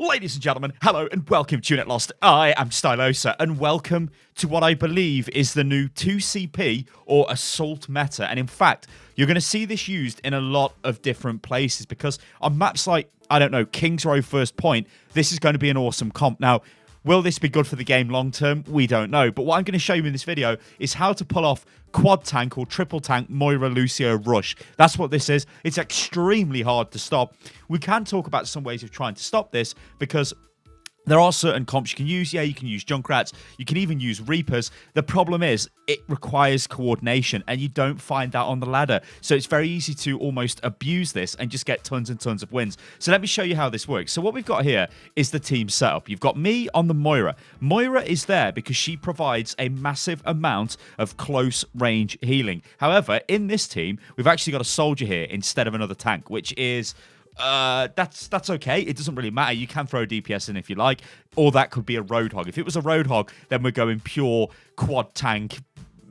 Ladies and gentlemen, hello and welcome to Unit Lost. I am Stylosa and welcome to what I believe is the new 2CP or Assault meta. And in fact, you're going to see this used in a lot of different places because on maps like, I don't know, King's Row First Point, this is going to be an awesome comp. Now, will this be good for the game long term? We don't know. But what I'm going to show you in this video is how to pull off quad tank or triple tank Moira Lucio rush. That's what this is. It's extremely hard to stop. We can talk about some ways of trying to stop this because there are certain comps you can use. Yeah, you can use Junkrats. You can even use Reapers. The problem is it requires coordination and you don't find that on the ladder. So it's very easy to almost abuse this and just get tons and tons of wins. So let me show you how this works. So what we've got here is the team setup. You've got me on the Moira. Moira is there because she provides a massive amount of close range healing. However, in this team, we've actually got a soldier here instead of another tank, which is... that's okay. It doesn't really matter. You can throw DPS in if you like, or that could be a Roadhog. If it was a Roadhog, then we're going pure quad tank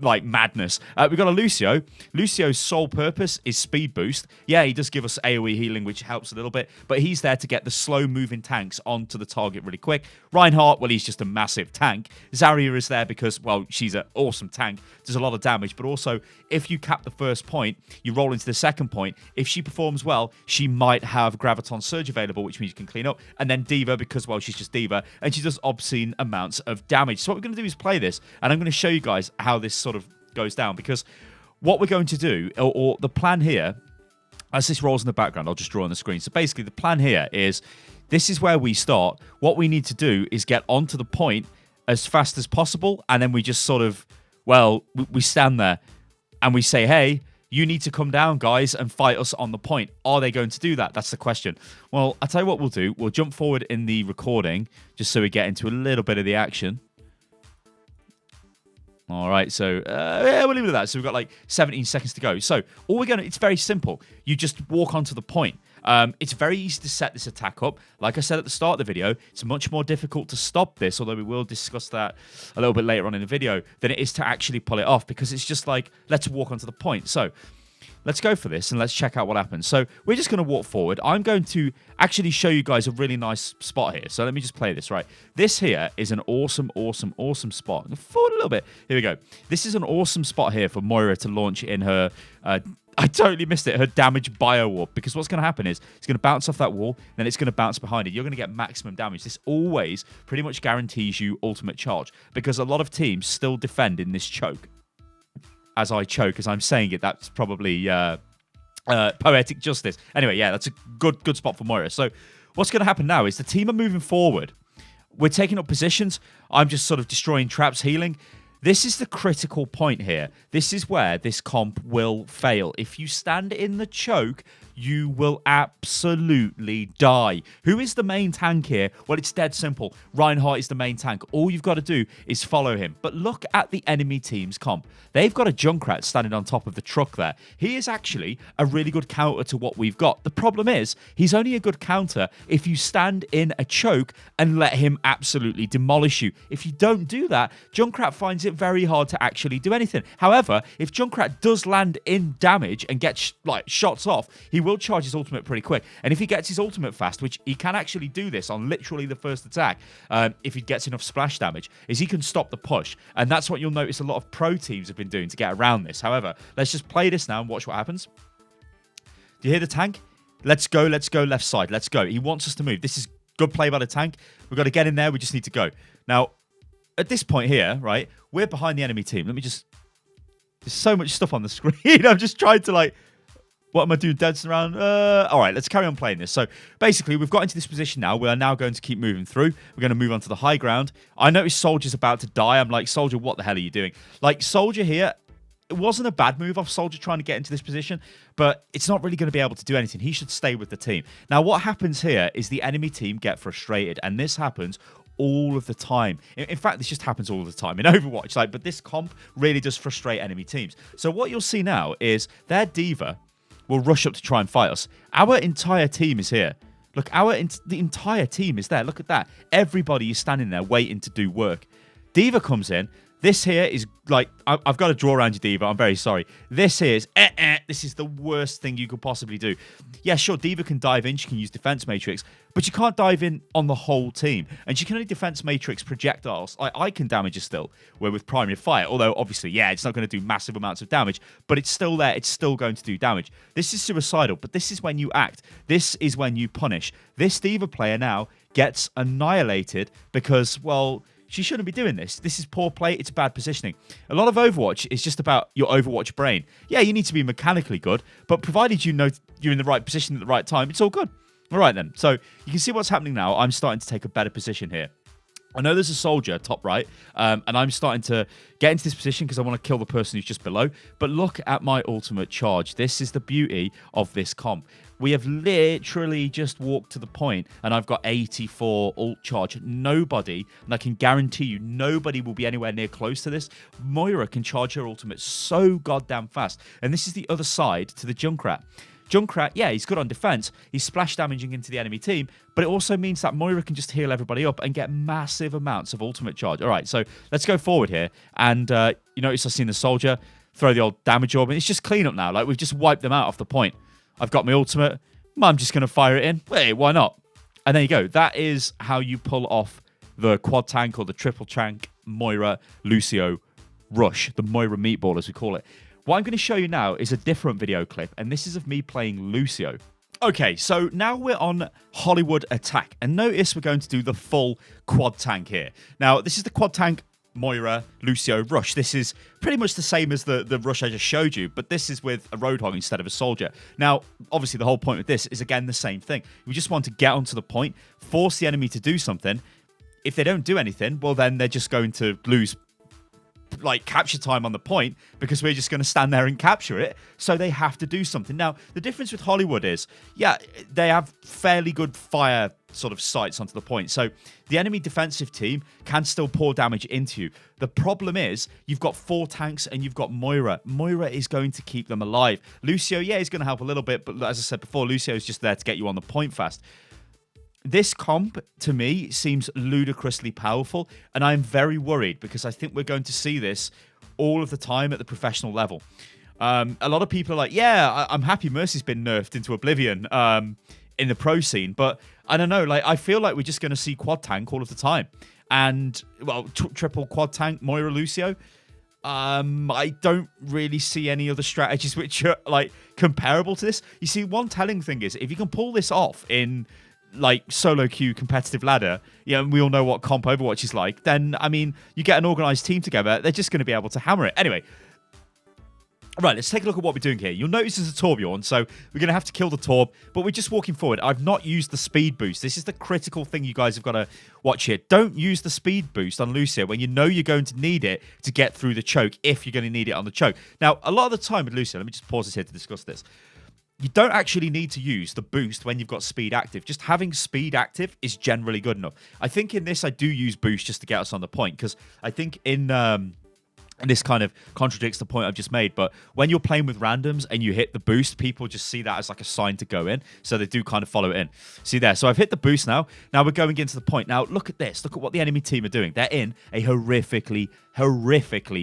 like madness. We've got a Lucio. Lucio's sole purpose is speed boost. Yeah, he does give us AoE healing, which helps a little bit, but he's there to get the slow moving tanks onto the target really quick. Reinhardt, well, he's just a massive tank. Zarya is there because, well, she's an awesome tank. Does a lot of damage, but also if you cap the first point, you roll into the second point. If she performs well, she might have Graviton Surge available, which means you can clean up. And then D.Va because, well, she's just D.Va, and she does obscene amounts of damage. So what we're going to do is play this, and I'm going to show you guys how this sort of goes down, because what we're going to do, or the plan here, as this rolls in the background, I'll just draw on the screen. So basically the plan here is, this is where we start. What we need to do is get onto the point as fast as possible, and then we just sort of, well, we stand there and we say, hey, you need to come down, guys, and fight us on the point. Are they going to do that? That's the question. Well, I'll tell you what we'll do. We'll jump forward in the recording just so we get into a little bit of the action. All right, so yeah, we'll leave it at that. So we've got like 17 seconds to go. So all we're it's very simple. You just walk onto the point. It's very easy to set this attack up. Like I said at the start of the video, it's much more difficult to stop this, although we will discuss that a little bit later on in the video, than it is to actually pull it off, because it's just like, let's walk onto the point. So let's go for this and let's check out what happens. So we're just going to walk forward. I'm going to actually show you guys a really nice spot here. So let me just play this, right? This here is an awesome, awesome, awesome spot. Forward a little bit. Here we go. This is an awesome spot here for Moira to launch in her... I totally missed it. Her damage bio warp, because what's going to happen is it's going to bounce off that wall, then it's going to bounce behind it. You're going to get maximum damage. This always pretty much guarantees you ultimate charge, because a lot of teams still defend in this choke. As I choke, as I'm saying it, that's probably poetic justice. Anyway, yeah, that's a good spot for Moira. So what's going to happen now is the team are moving forward. We're taking up positions. I'm just sort of destroying traps, healing. This is the critical point here. This is where this comp will fail. If you stand in the choke, you will absolutely die. Who is the main tank here? Well, it's dead simple. Reinhardt is the main tank. All you've got to do is follow him. But look at the enemy team's comp. They've got a Junkrat standing on top of the truck there. He is actually a really good counter to what we've got. The problem is, he's only a good counter if you stand in a choke and let him absolutely demolish you. If you don't do that, Junkrat finds it very hard to actually do anything. However, if Junkrat does land in damage and get shots off, he will charge his ultimate pretty quick. And if he gets his ultimate fast, which he can actually do this on literally the first attack, if he gets enough splash damage, is he can stop the push. And that's what you'll notice a lot of pro teams have been doing to get around this. However, let's just play this now and watch what happens. Do you hear the tank? Let's go left side. Let's go. He wants us to move. This is good play by the tank. We've got to get in there. We just need to go. Now, at this point here, right, we're behind the enemy team. Let me just... There's so much stuff on the screen. I'm just trying to, what am I doing, dancing around? All right, let's carry on playing this. So basically, we've got into this position now. We are now going to keep moving through. We're going to move on to the high ground. I noticed Soldier's about to die. I'm like, Soldier, what the hell are you doing? Soldier here, it wasn't a bad move off Soldier trying to get into this position, but it's not really going to be able to do anything. He should stay with the team. Now, what happens here is the enemy team get frustrated, and this happens all of the time. In fact, this just happens all the time in Overwatch. But this comp really does frustrate enemy teams. So what you'll see now is their D.Va will rush up to try and fight us. Our entire team is here. Look, the entire team is there. Look at that. Everybody is standing there waiting to do work. D.Va comes in. This here is like, I've got to draw around you, D.Va. I'm very sorry. This here is, this is the worst thing you could possibly do. Yeah, sure, D.Va can dive in. She can use Defense Matrix, but you can't dive in on the whole team. And she can only Defense Matrix projectiles. I can damage her still, where with Primary Fire, although obviously, yeah, it's not going to do massive amounts of damage, but it's still there. It's still going to do damage. This is suicidal, but this is when you act. This is when you punish. This D.Va player now gets annihilated because, well, she shouldn't be doing this. This is poor play. It's bad positioning. A lot of Overwatch is just about your Overwatch brain. Yeah, you need to be mechanically good, but provided you know you're in the right position at the right time, it's all good. All right, then. So you can see what's happening now. I'm starting to take a better position here. I know there's a soldier top right, and I'm starting to get into this position because I want to kill the person who's just below. But look at my ultimate charge. This is the beauty of this comp. We have literally just walked to the point, and I've got 84 ult charge. Nobody, and I can guarantee you, nobody will be anywhere near close to this. Moira can charge her ultimate so goddamn fast. And this is the other side to the Junkrat. Junkrat, yeah, he's good on defense. He's splash damaging into the enemy team, but it also means that Moira can just heal everybody up and get massive amounts of ultimate charge. All right, so let's go forward here. And you notice I've seen the soldier throw the old damage orb, and it's just clean up now. Like, we've just wiped them out off the point. I've got my ultimate. I'm just going to fire it in. Wait, why not? And there you go. That is how you pull off the quad tank or the triple tank Moira Lucio rush, the Moira meatball as we call it. What I'm going to show you now is a different video clip, and this is of me playing Lucio. Okay, so now we're on Hollywood Attack, and notice we're going to do the full quad tank here. Now, this is the quad tank Moira Lucio rush. This is pretty much the same as the rush I just showed you, but this is with a Roadhog instead of a soldier. Now, obviously, the whole point with this is, again, the same thing. We just want to get onto the point, force the enemy to do something. If they don't do anything, well, then they're just going to lose like capture time on the point because we're just going to stand there and capture it. So they have to do something. Now, the difference with Hollywood is, yeah, they have fairly good fire sort of sights onto the point. So the enemy defensive team can still pour damage into you. The problem is you've got 4 tanks and you've got Moira. Moira is going to keep them alive. Lucio, yeah, he's going to help a little bit, but as I said before, Lucio is just there to get you on the point fast. This comp, to me, seems ludicrously powerful, and I'm very worried because I think we're going to see this all of the time at the professional level. A lot of people are like, yeah, I'm happy Mercy's been nerfed into oblivion in the pro scene, but I don't know, like I feel like we're just going to see quad tank all of the time. And, well, triple quad tank, Moira Lucio. I don't really see any other strategies which are, like, comparable to this. You see, one telling thing is, if you can pull this off in like solo queue competitive ladder, yeah, and we all know what comp Overwatch is like, then I mean, you get an organized team together, they're just going to be able to hammer it. Anyway, right, let's take a look at what we're doing here. You'll notice there's a Torbjorn, so we're going to have to kill the Torb, but we're just walking forward. I've not used the speed boost. This is the critical thing you guys have got to watch here. Don't use the speed boost on Lucio when you know you're going to need it to get through the choke, if you're going to need it on the choke. Now, a lot of the time with Lucio, let me just pause this here to discuss this. You don't actually need to use the boost when you've got speed active. Just having speed active is generally good enough. I think in this, I do use boost just to get us on the point, because I think and this kind of contradicts the point I've just made, but when you're playing with randoms and you hit the boost, people just see that as like a sign to go in, so they do kind of follow it in. See there? So I've hit the boost now. Now we're going into the point. Now look at this. Look at what the enemy team are doing. They're in a horrifically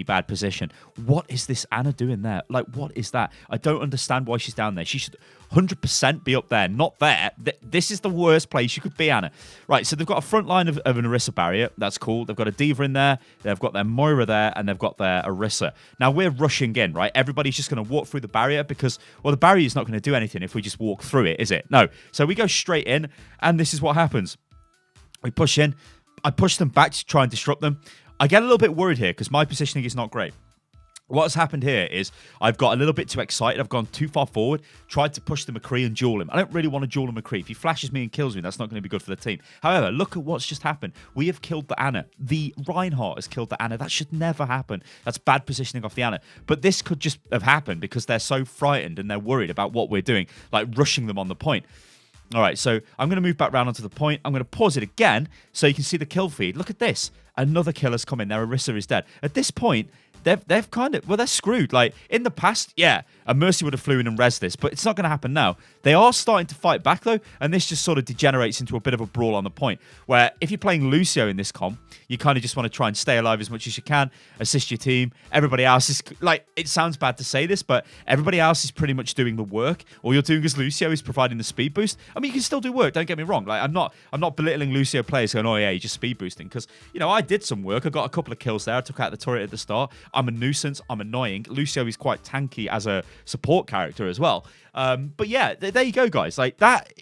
bad position. What is this Anna doing there? Like, what is that? I don't understand why she's down there. She should 100% be up there, not there. This is the worst place you could be, Anna. Right, so they've got a front line of an Orisa barrier. That's cool. They've got a D.Va in there. They've got their Moira there, and they've got their Orisa. Now we're rushing in, right? Everybody's just going to walk through the barrier because, well, the barrier is not going to do anything if we just walk through it, is it? No. So we go straight in, and this is what happens. We push in. I push them back to try and disrupt them. I get a little bit worried here because my positioning is not great. What's happened here is I've got a little bit too excited. I've gone too far forward, tried to push the McCree and duel him. I don't really want to duel a McCree. If he flashes me and kills me, that's not going to be good for the team. However, look at what's just happened. We have killed the Anna. The Reinhardt has killed the Anna. That should never happen. That's bad positioning off the Anna. But this could just have happened because they're so frightened and they're worried about what we're doing, like rushing them on the point. All right, so I'm going to move back round onto the point. I'm going to pause it again so you can see the kill feed. Look at this. Another kill has come in. Their Orisa is dead. At this point, they've kind of, well, they're screwed. Like, in the past, yeah, a Mercy would have flew in and rezzed this, but it's not going to happen now. They are starting to fight back, though, and this just sort of degenerates into a bit of a brawl on the point, where if you're playing Lucio in this comp, you kind of just want to try and stay alive as much as you can, assist your team. Everybody else is, like, it sounds bad to say this, but everybody else is pretty much doing the work. All you're doing as Lucio is providing the speed boost. I mean, you can still do work, don't get me wrong. Like, I'm not belittling Lucio players going, oh yeah, you're just speed boosting, because, you know, I did some work. I got a couple of kills there. I took out the turret at the start. I'm a nuisance. I'm annoying. Lucio is quite tanky as a support character as well. But yeah, there you go, guys. Like that,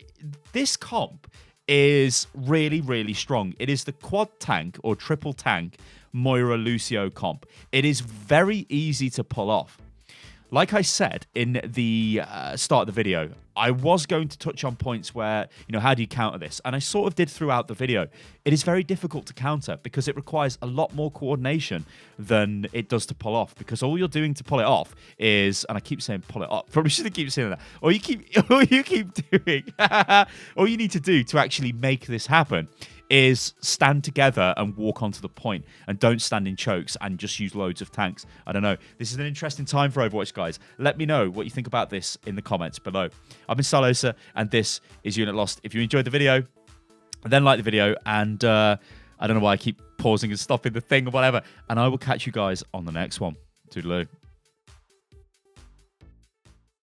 this comp is really, really strong. It is the quad tank or triple tank Moira Lucio comp. It is very easy to pull off. Like I said in the start of the video, I was going to touch on points where, you know, how do you counter this? And I sort of did throughout the video. It is very difficult to counter because it requires a lot more coordination than it does to pull off, because all you're doing to pull it off is, and I keep saying pull it off, probably shouldn't keep saying that, all you keep doing, all you need to do to actually make this happen is stand together and walk onto the point, and don't stand in chokes and just use loads of tanks. I don't know. This is an interesting time for Overwatch, guys. Let me know what you think about this in the comments below. I've been Stylosa, and this is Unit Lost. If you enjoyed the video, then like the video, and I don't know why I keep pausing and stopping the thing or whatever, and I will catch you guys on the next one. Toodaloo.